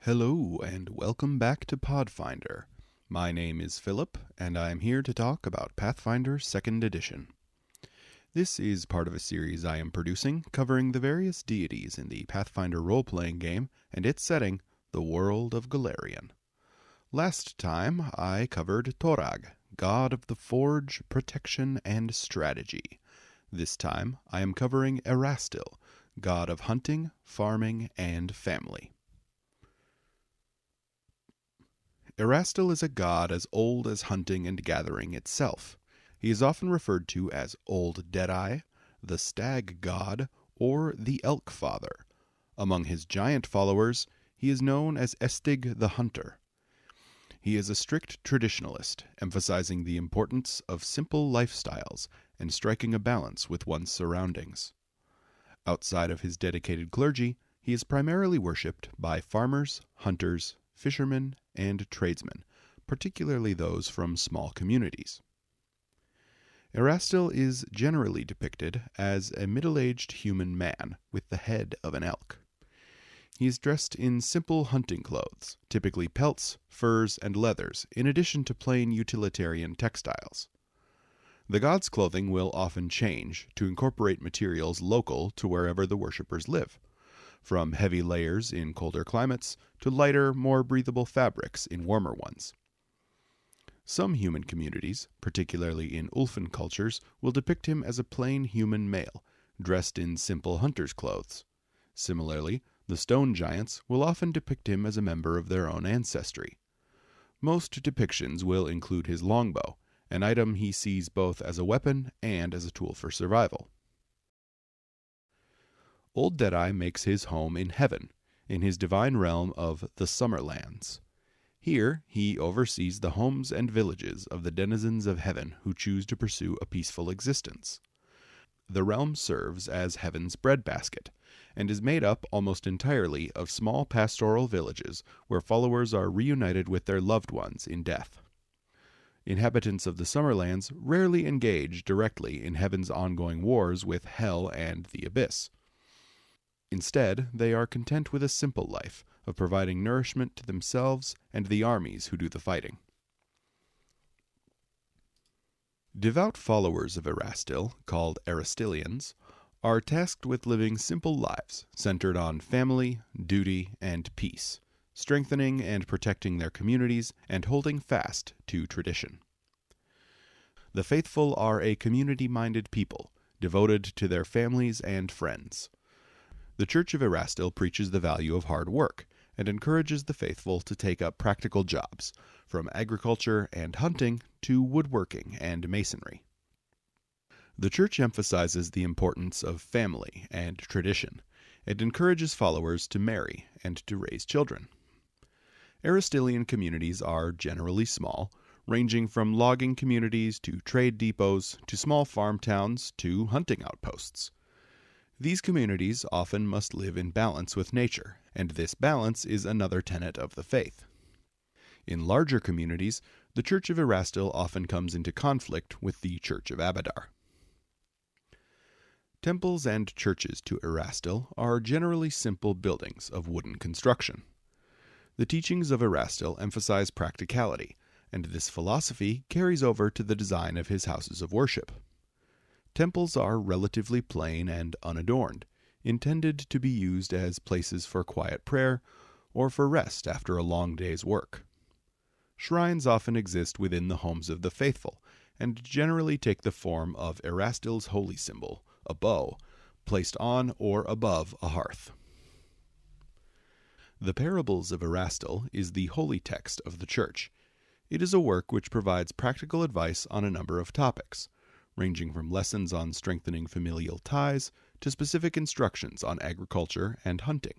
Hello, and welcome back to Pathfinder. My name is Philip, and I am here to talk about Pathfinder 2nd Edition. This is part of a series I am producing covering the various deities in the Pathfinder role-playing game and its setting, the world of Golarion. Last time, I covered Torag, god of the forge, protection, and strategy. This time, I am covering Erastil, god of hunting, farming, and family. Erastil is a god as old as hunting and gathering itself. He is often referred to as Old Deadeye, the Stag God, or the Elk Father. Among his giant followers, he is known as Estig the Hunter. He is a strict traditionalist, emphasizing the importance of simple lifestyles and striking a balance with one's surroundings. Outside of his dedicated clergy, he is primarily worshipped by farmers, hunters, fishermen, and tradesmen, particularly those from small communities. Erastil is generally depicted as a middle-aged human man with the head of an elk. He is dressed in simple hunting clothes, typically pelts, furs, and leathers, in addition to plain utilitarian textiles. The god's clothing will often change to incorporate materials local to wherever the worshippers live, from heavy layers in colder climates to lighter, more breathable fabrics in warmer ones. Some human communities, particularly in Ulfin cultures, will depict him as a plain human male, dressed in simple hunter's clothes. Similarly, the stone giants will often depict him as a member of their own ancestry. Most depictions will include his longbow, an item he sees both as a weapon and as a tool for survival. Old Deadeye makes his home in heaven, in his divine realm of the Summerlands. Here, he oversees the homes and villages of the denizens of heaven who choose to pursue a peaceful existence. The realm serves as heaven's breadbasket, and is made up almost entirely of small pastoral villages where followers are reunited with their loved ones in death. Inhabitants of the Summerlands rarely engage directly in heaven's ongoing wars with Hell and the Abyss. Instead, they are content with a simple life of providing nourishment to themselves and the armies who do the fighting. Devout followers of Erastil, called Erastilians, are tasked with living simple lives centered on family, duty, and peace, strengthening and protecting their communities and holding fast to tradition. The faithful are a community-minded people, devoted to their families and friends. The Church of Erastil preaches the value of hard work and encourages the faithful to take up practical jobs, from agriculture and hunting to woodworking and masonry. The Church emphasizes the importance of family and tradition, and encourages followers to marry and to raise children. Erastilian communities are generally small, ranging from logging communities to trade depots to small farm towns to hunting outposts. These communities often must live in balance with nature, and this balance is another tenet of the faith. In larger communities, the Church of Erastil often comes into conflict with the Church of Abadar. Temples and churches to Erastil are generally simple buildings of wooden construction. The teachings of Erastil emphasize practicality, and this philosophy carries over to the design of his houses of worship. Temples are relatively plain and unadorned, intended to be used as places for quiet prayer or for rest after a long day's work. Shrines often exist within the homes of the faithful, and generally take the form of Erastil's holy symbol, a bow, placed on or above a hearth. The Parables of Erastil is the holy text of the Church. It is a work which provides practical advice on a number of topics, ranging from lessons on strengthening familial ties to specific instructions on agriculture and hunting.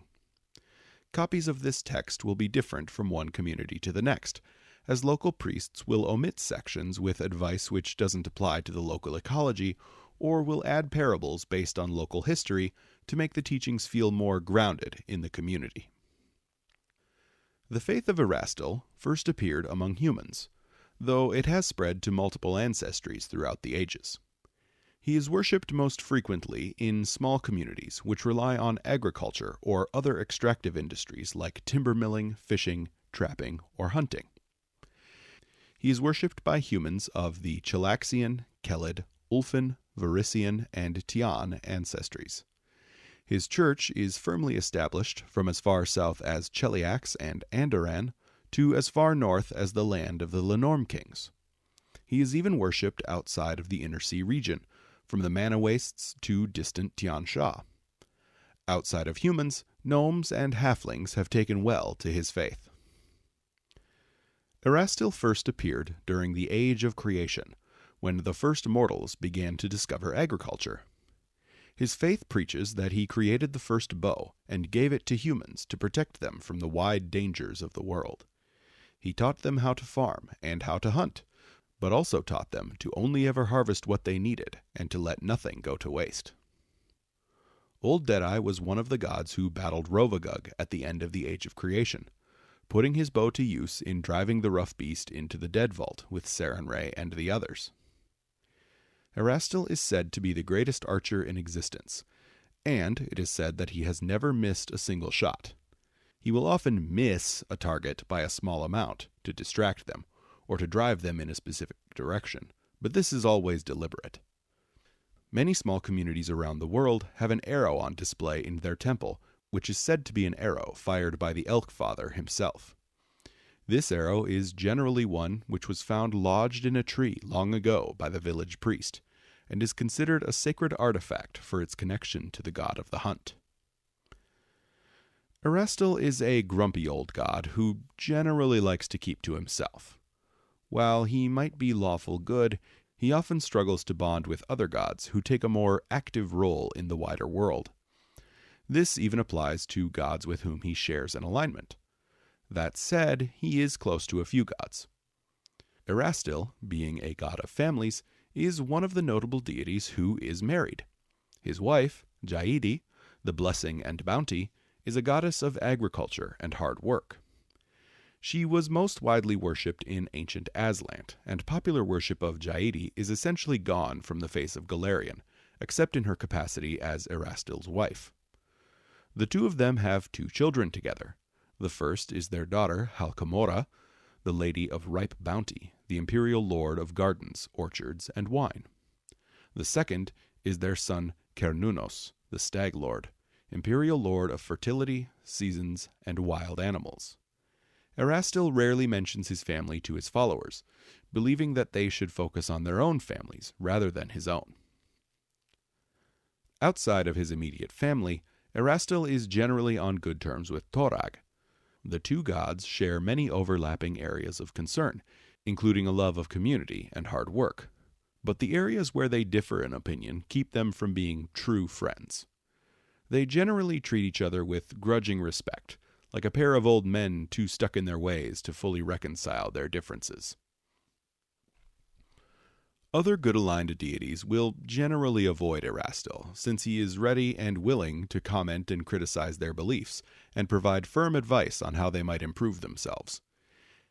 Copies of this text will be different from one community to the next, as local priests will omit sections with advice which doesn't apply to the local ecology, or will add parables based on local history to make the teachings feel more grounded in the community. The faith of Erastil first appeared among humans, though it has spread to multiple ancestries throughout the ages. He is worshipped most frequently in small communities which rely on agriculture or other extractive industries like timber milling, fishing, trapping, or hunting. He is worshipped by humans of the Chilaxian, Kelid, Ulfin, Varisian, and Tian ancestries. His church is firmly established from as far south as Cheliax and Andoran to as far north as the land of the Lenorm kings. He is even worshipped outside of the Inner Sea region, from the Mana Wastes to distant Tian Sha. Outside of humans, gnomes and halflings have taken well to his faith. Erastil first appeared during the Age of Creation, when the first mortals began to discover agriculture. His faith preaches that he created the first bow and gave it to humans to protect them from the wide dangers of the world. He taught them how to farm and how to hunt, but also taught them to only ever harvest what they needed and to let nothing go to waste. Old Deadeye was one of the gods who battled Rovagug at the end of the Age of Creation, putting his bow to use in driving the rough beast into the Dead Vault with Sarenrae and the others. Erastil is said to be the greatest archer in existence, and it is said that he has never missed a single shot. He will often miss a target by a small amount to distract them, or to drive them in a specific direction, but this is always deliberate. Many small communities around the world have an arrow on display in their temple, which is said to be an arrow fired by the Elk Father himself. This arrow is generally one which was found lodged in a tree long ago by the village priest, and is considered a sacred artifact for its connection to the god of the hunt. Erastil is a grumpy old god who generally likes to keep to himself. While he might be lawful good, he often struggles to bond with other gods who take a more active role in the wider world. This even applies to gods with whom he shares an alignment. That said, he is close to a few gods. Erastil, being a god of families, is one of the notable deities who is married. His wife, Deities, the blessing and bounty, is a goddess of agriculture and hard work. She was most widely worshipped in ancient Aslant, and popular worship of Deities is essentially gone from the face of Golarion, except in her capacity as Erastil's wife. The two of them have 2 children together. The first is their daughter, Halkamora, the Lady of Ripe Bounty, the imperial lord of gardens, orchards, and wine. The second is their son, Kernunos, the Stag Lord, imperial lord of fertility, seasons, and wild animals. Erastil rarely mentions his family to his followers, believing that they should focus on their own families rather than his own. Outside of his immediate family, Erastil is generally on good terms with Torag. The two gods share many overlapping areas of concern, including a love of community and hard work. But the areas where they differ in opinion keep them from being true friends. They generally treat each other with grudging respect, like a pair of old men too stuck in their ways to fully reconcile their differences. Other good-aligned deities will generally avoid Erastil, since he is ready and willing to comment and criticize their beliefs, and provide firm advice on how they might improve themselves.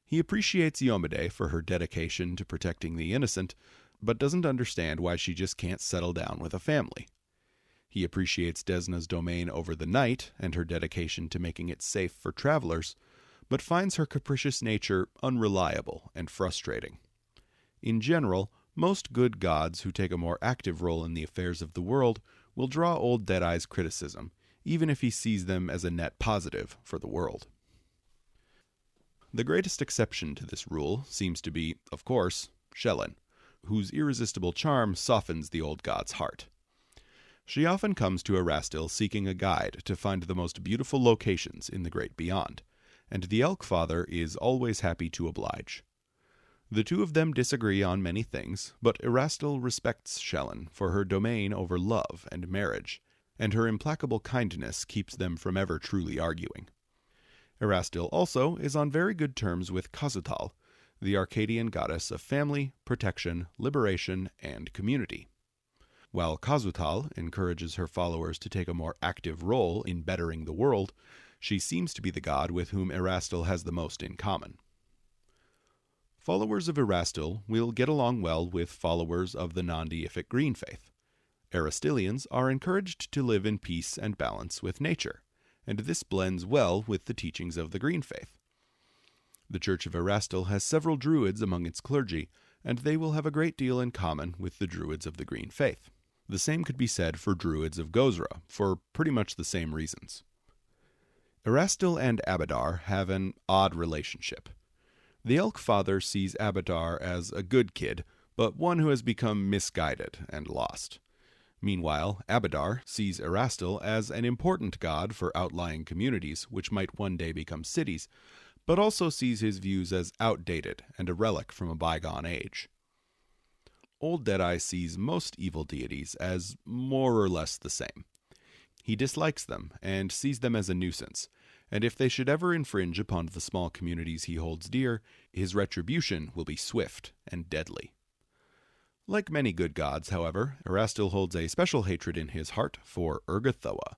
He appreciates Iomedae for her dedication to protecting the innocent, but doesn't understand why she just can't settle down with a family. He appreciates Desna's domain over the night and her dedication to making it safe for travelers, but finds her capricious nature unreliable and frustrating. In general, most good gods who take a more active role in the affairs of the world will draw Old Deadeye's criticism, even if he sees them as a net positive for the world. The greatest exception to this rule seems to be, of course, Shelyn, whose irresistible charm softens the old god's heart. She often comes to Erastil seeking a guide to find the most beautiful locations in the great beyond, and the Elk Father is always happy to oblige. The two of them disagree on many things, but Erastil respects Shelyn for her domain over love and marriage, and her implacable kindness keeps them from ever truly arguing. Erastil also is on very good terms with Kazutal, the Arcadian goddess of family, protection, liberation, and community. While Kazutal encourages her followers to take a more active role in bettering the world, she seems to be the god with whom Erastil has the most in common. Followers of Erastil will get along well with followers of the non-deific green faith. Erastilians are encouraged to live in peace and balance with nature, and this blends well with the teachings of the Green Faith. The Church of Erastil has several druids among its clergy, and they will have a great deal in common with the druids of the Green Faith. The same could be said for druids of Gozra, for pretty much the same reasons. Erastil and Abadar have an odd relationship. The Elk Father sees Abadar as a good kid, but one who has become misguided and lost. Meanwhile, Abadar sees Erastil as an important god for outlying communities which might one day become cities, but also sees his views as outdated and a relic from a bygone age. Old Deadeye sees most evil deities as more or less the same. He dislikes them and sees them as a nuisance, and if they should ever infringe upon the small communities he holds dear, his retribution will be swift and deadly. Like many good gods, however, Erastil holds a special hatred in his heart for Ergothoa.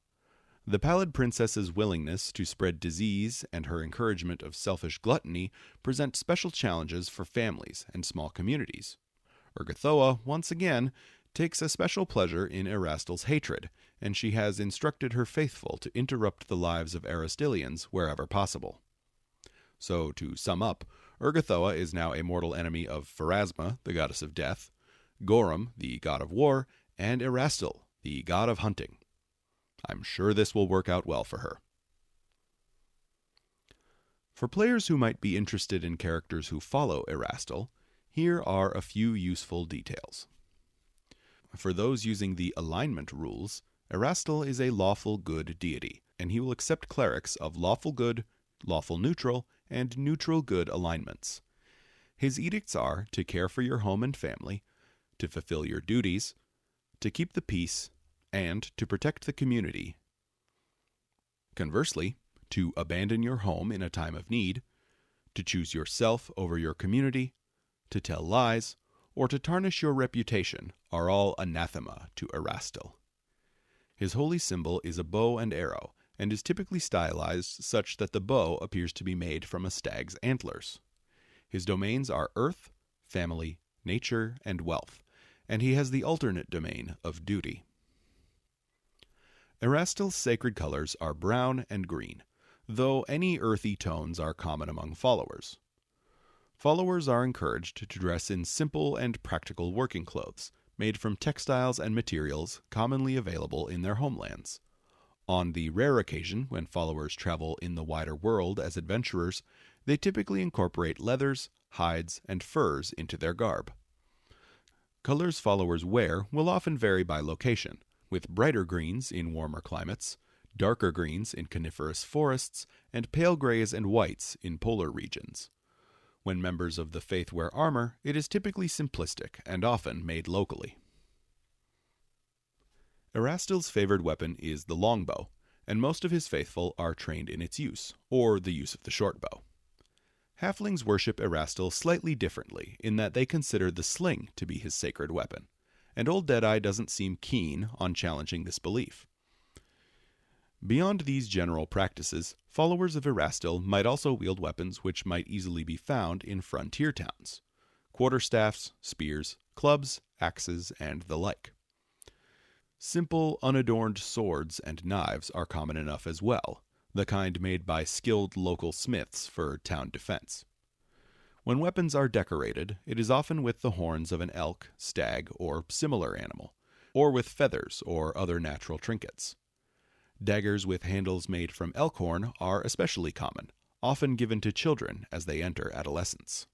The Pallid Princess's willingness to spread disease and her encouragement of selfish gluttony present special challenges for families and small communities. Ergothoa, once again, takes a special pleasure in Erastil's hatred, and she has instructed her faithful to interrupt the lives of Erastilians wherever possible. So, to sum up, Ergothoa is now a mortal enemy of Pharasma, the goddess of death, Gorum, the god of war, and Erastil, the god of hunting. I'm sure this will work out well for her. For players who might be interested in characters who follow Erastil, here are a few useful details. For those using the alignment rules, Erastil is a lawful good deity, and he will accept clerics of lawful good, lawful neutral, and neutral good alignments. His edicts are to care for your home and family, to fulfill your duties, to keep the peace, and to protect the community. Conversely, to abandon your home in a time of need, to choose yourself over your community, to tell lies, or to tarnish your reputation are all anathema to Erastil. His holy symbol is a bow and arrow, and is typically stylized such that the bow appears to be made from a stag's antlers. His domains are earth, family, nature, and wealth, and he has the alternate domain of duty. Erastil's sacred colors are brown and green, though any earthy tones are common among followers. Followers are encouraged to dress in simple and practical working clothes, made from textiles and materials commonly available in their homelands. On the rare occasion when followers travel in the wider world as adventurers, they typically incorporate leathers, hides, and furs into their garb. Colors followers wear will often vary by location, with brighter greens in warmer climates, darker greens in coniferous forests, and pale grays and whites in polar regions. When members of the faith wear armor, it is typically simplistic and often made locally. Erastil's favored weapon is the longbow, and most of his faithful are trained in its use, or the use of the short bow. Halflings worship Erastil slightly differently in that they consider the sling to be his sacred weapon, and Old Deadeye doesn't seem keen on challenging this belief. Beyond these general practices, followers of Erastil might also wield weapons which might easily be found in frontier towns: quarterstaffs, spears, clubs, axes, and the like. Simple, unadorned swords and knives are common enough as well, the kind made by skilled local smiths for town defense. When weapons are decorated, it is often with the horns of an elk, stag, or similar animal, or with feathers or other natural trinkets. Daggers with handles made from elk horn are especially common, often given to children as they enter adolescence.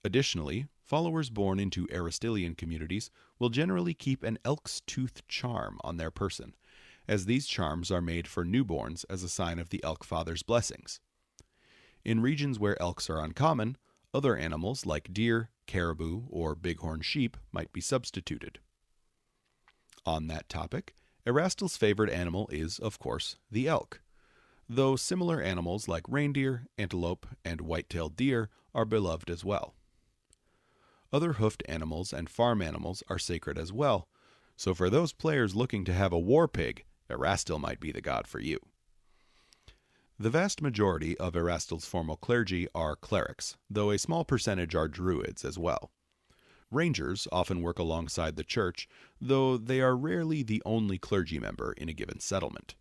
Additionally, followers born into Erastilian communities will generally keep an elk's tooth charm on their person, as these charms are made for newborns as a sign of the Elk Father's blessings. In regions where elks are uncommon, other animals like deer, caribou, or bighorn sheep might be substituted. On that topic, Erastil's favored animal is, of course, the elk, though similar animals like reindeer, antelope, and white-tailed deer are beloved as well. Other hoofed animals and farm animals are sacred as well, so for those players looking to have a war pig, Erastil might be the god for you. The vast majority of Erastil's formal clergy are clerics, though a small percentage are druids as well. Rangers often work alongside the church, though they are rarely the only clergy member in a given settlement.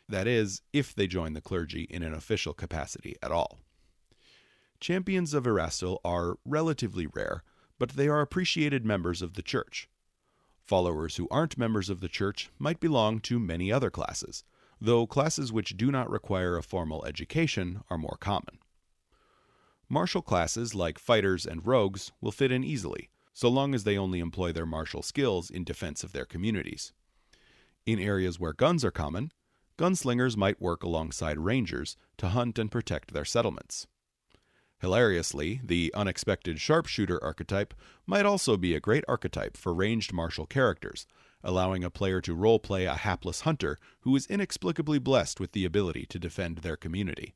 That is, if they join the clergy in an official capacity at all. Champions of Erastil are relatively rare, but they are appreciated members of the church. Followers who aren't members of the church might belong to many other classes, though classes which do not require a formal education are more common. Martial classes like fighters and rogues will fit in easily, so long as they only employ their martial skills in defense of their communities. In areas where guns are common, gunslingers might work alongside rangers to hunt and protect their settlements. Hilariously, the unexpected sharpshooter archetype might also be a great archetype for ranged martial characters, allowing a player to roleplay a hapless hunter who is inexplicably blessed with the ability to defend their community.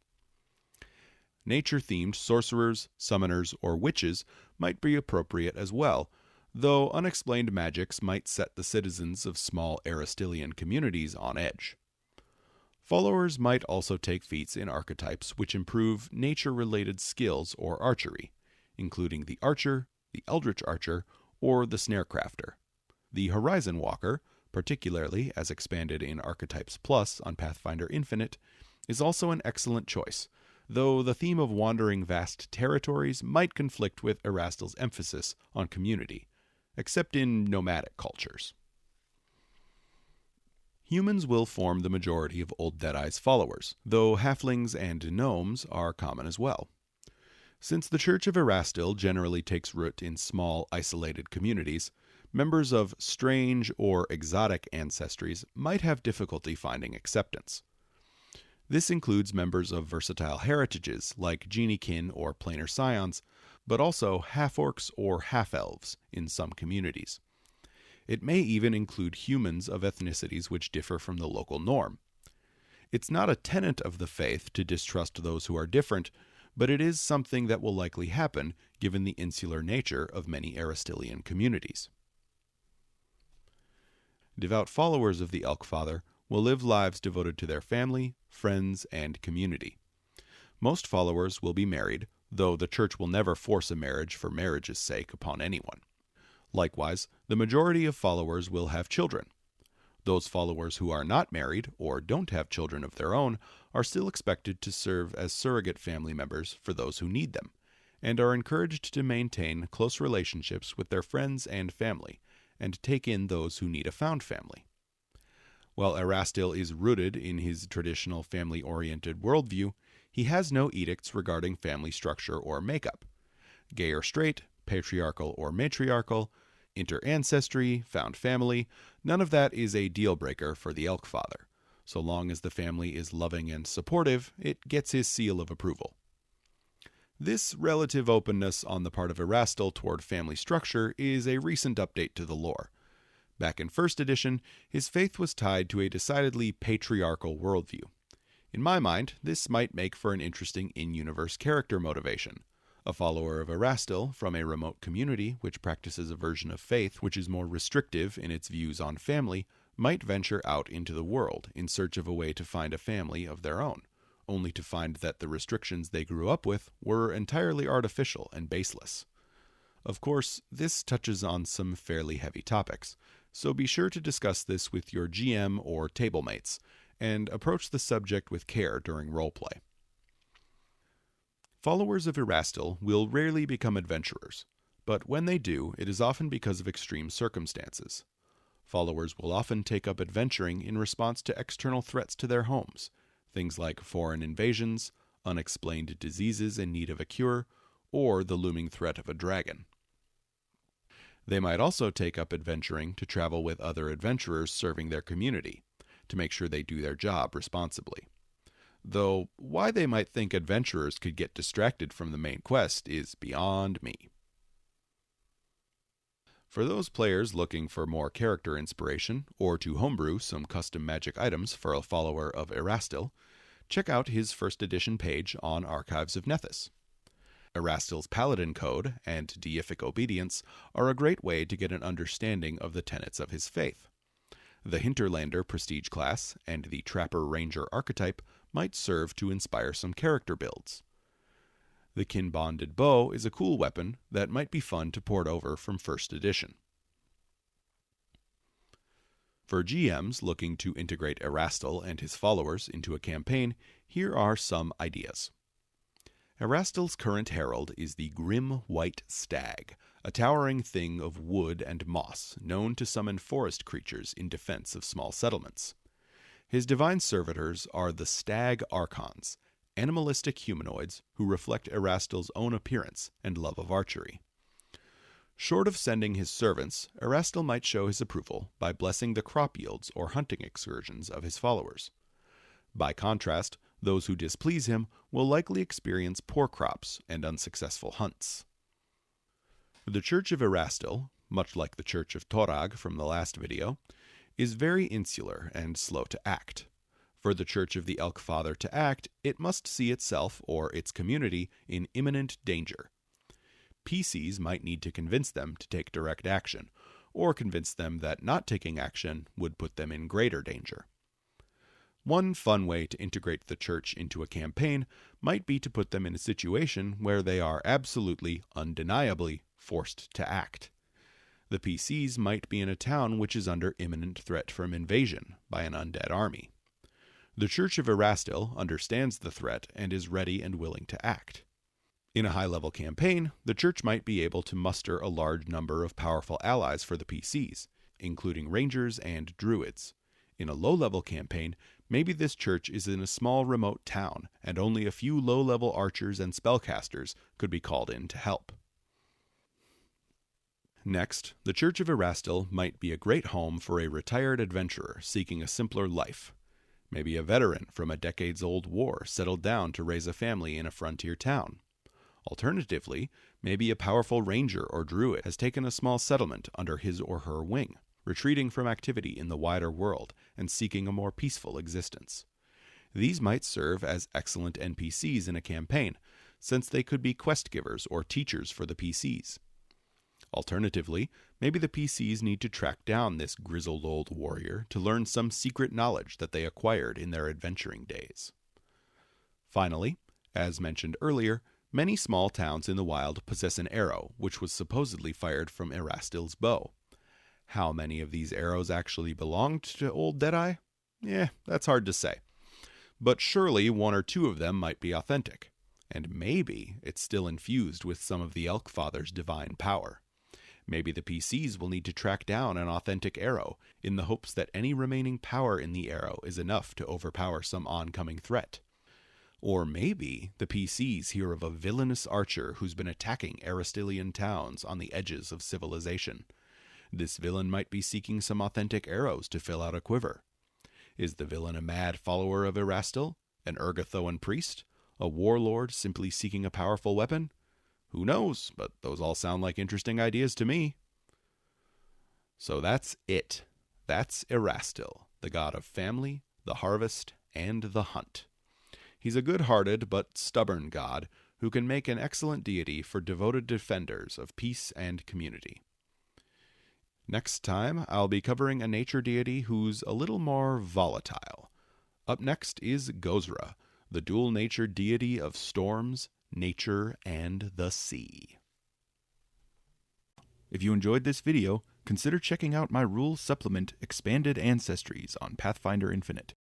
Nature-themed sorcerers, summoners, or witches might be appropriate as well, though unexplained magics might set the citizens of small Erastilian communities on edge. Followers might also take feats in archetypes which improve nature-related skills or archery, including the archer, the eldritch archer, or the snarecrafter. The Horizon Walker, particularly as expanded in Archetypes Plus on Pathfinder Infinite, is also an excellent choice, though the theme of wandering vast territories might conflict with Erastil's emphasis on community, except in nomadic cultures. Humans will form the majority of Old Deadeye's followers, though halflings and gnomes are common as well. Since the Church of Erastil generally takes root in small, isolated communities, members of strange or exotic ancestries might have difficulty finding acceptance. This includes members of versatile heritages like geniekin or planar scions, but also half-orcs or half-elves in some communities. It may even include humans of ethnicities which differ from the local norm. It's not a tenet of the faith to distrust those who are different, but it is something that will likely happen given the insular nature of many Erastilian communities. Devout followers of the Elk Father will live lives devoted to their family, friends, and community. Most followers will be married, though the church will never force a marriage for marriage's sake upon anyone. Likewise, the majority of followers will have children. Those followers who are not married or don't have children of their own are still expected to serve as surrogate family members for those who need them, and are encouraged to maintain close relationships with their friends and family, and take in those who need a found family. While Erastil is rooted in his traditional family-oriented worldview, he has no edicts regarding family structure or makeup. Gay or straight, patriarchal or matriarchal, inter-ancestry, found family, none of that is a deal-breaker for the Elk Father. So long as the family is loving and supportive, it gets his seal of approval. This relative openness on the part of Erastil toward family structure is a recent update to the lore. Back in First Edition, his faith was tied to a decidedly patriarchal worldview. In my mind, this might make for an interesting in-universe character motivation. A follower of Erastil from a remote community which practices a version of faith which is more restrictive in its views on family might venture out into the world in search of a way to find a family of their own, only to find that the restrictions they grew up with were entirely artificial and baseless. Of course, this touches on some fairly heavy topics, so be sure to discuss this with your GM or table mates, and approach the subject with care during roleplay. Followers of Erastil will rarely become adventurers, but when they do, it is often because of extreme circumstances. Followers will often take up adventuring in response to external threats to their homes, things like foreign invasions, unexplained diseases in need of a cure, or the looming threat of a dragon. They might also take up adventuring to travel with other adventurers serving their community, to make sure they do their job responsibly. Though why they might think adventurers could get distracted from the main quest is beyond me. For those players looking for more character inspiration, or to homebrew some custom magic items for a follower of Erastil, check out his First Edition page on Archives of Nethys. Erastil's Paladin Code and Deific Obedience are a great way to get an understanding of the tenets of his faith. The Hinterlander prestige class and the Trapper Ranger archetype might serve to inspire some character builds. The kin-bonded bow is a cool weapon that might be fun to port over from 1st edition. For GMs looking to integrate Erastil and his followers into a campaign, here are some ideas. Erastil's current herald is the Grim White Stag, a towering thing of wood and moss known to summon forest creatures in defense of small settlements. His divine servitors are the Stag Archons, animalistic humanoids who reflect Erastil's own appearance and love of archery. Short of sending his servants, Erastil might show his approval by blessing the crop yields or hunting excursions of his followers. By contrast, those who displease him will likely experience poor crops and unsuccessful hunts. The Church of Erastil, much like the Church of Torag from the last video, is very insular and slow to act. For the Church of the Elk Father to act, it must see itself or its community in imminent danger. PCs might need to convince them to take direct action, or convince them that not taking action would put them in greater danger. One fun way to integrate the church into a campaign might be to put them in a situation where they are absolutely, undeniably forced to act. The PCs might be in a town which is under imminent threat from invasion by an undead army. The Church of Erastil understands the threat and is ready and willing to act. In a high-level campaign, the church might be able to muster a large number of powerful allies for the PCs, including rangers and druids. In a low-level campaign, maybe this church is in a small remote town, and only a few low-level archers and spellcasters could be called in to help. Next, the Church of Erastil might be a great home for a retired adventurer seeking a simpler life. Maybe a veteran from a decades-old war settled down to raise a family in a frontier town. Alternatively, maybe a powerful ranger or druid has taken a small settlement under his or her wing, retreating from activity in the wider world and seeking a more peaceful existence. These might serve as excellent NPCs in a campaign, since they could be quest givers or teachers for the PCs. Alternatively, maybe the PCs need to track down this grizzled old warrior to learn some secret knowledge that they acquired in their adventuring days. Finally, as mentioned earlier, many small towns in the wild possess an arrow which was supposedly fired from Erastil's bow. How many of these arrows actually belonged to Old Deadeye? That's hard to say. But surely one or two of them might be authentic, and maybe it's still infused with some of the Elk Father's divine power. Maybe the PCs will need to track down an authentic arrow in the hopes that any remaining power in the arrow is enough to overpower some oncoming threat. Or maybe the PCs hear of a villainous archer who's been attacking Erastilian towns on the edges of civilization. This villain might be seeking some authentic arrows to fill out a quiver. Is the villain a mad follower of Erastil? An Ergothoan priest? A warlord simply seeking a powerful weapon? Who knows, but those all sound like interesting ideas to me. So that's it. That's Erastil, the god of family, the harvest, and the hunt. He's a good-hearted but stubborn god who can make an excellent deity for devoted defenders of peace and community. Next time, I'll be covering a nature deity who's a little more volatile. Up next is Gozra, the dual-nature deity of storms, nature, and the sea. If you enjoyed this video, consider checking out my rules supplement Expanded Ancestries on Pathfinder Infinite.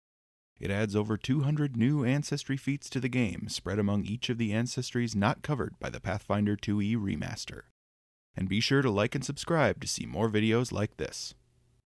It adds over 200 new ancestry feats to the game, spread among each of the ancestries not covered by the Pathfinder 2e remaster. And be sure to like and subscribe to see more videos like this.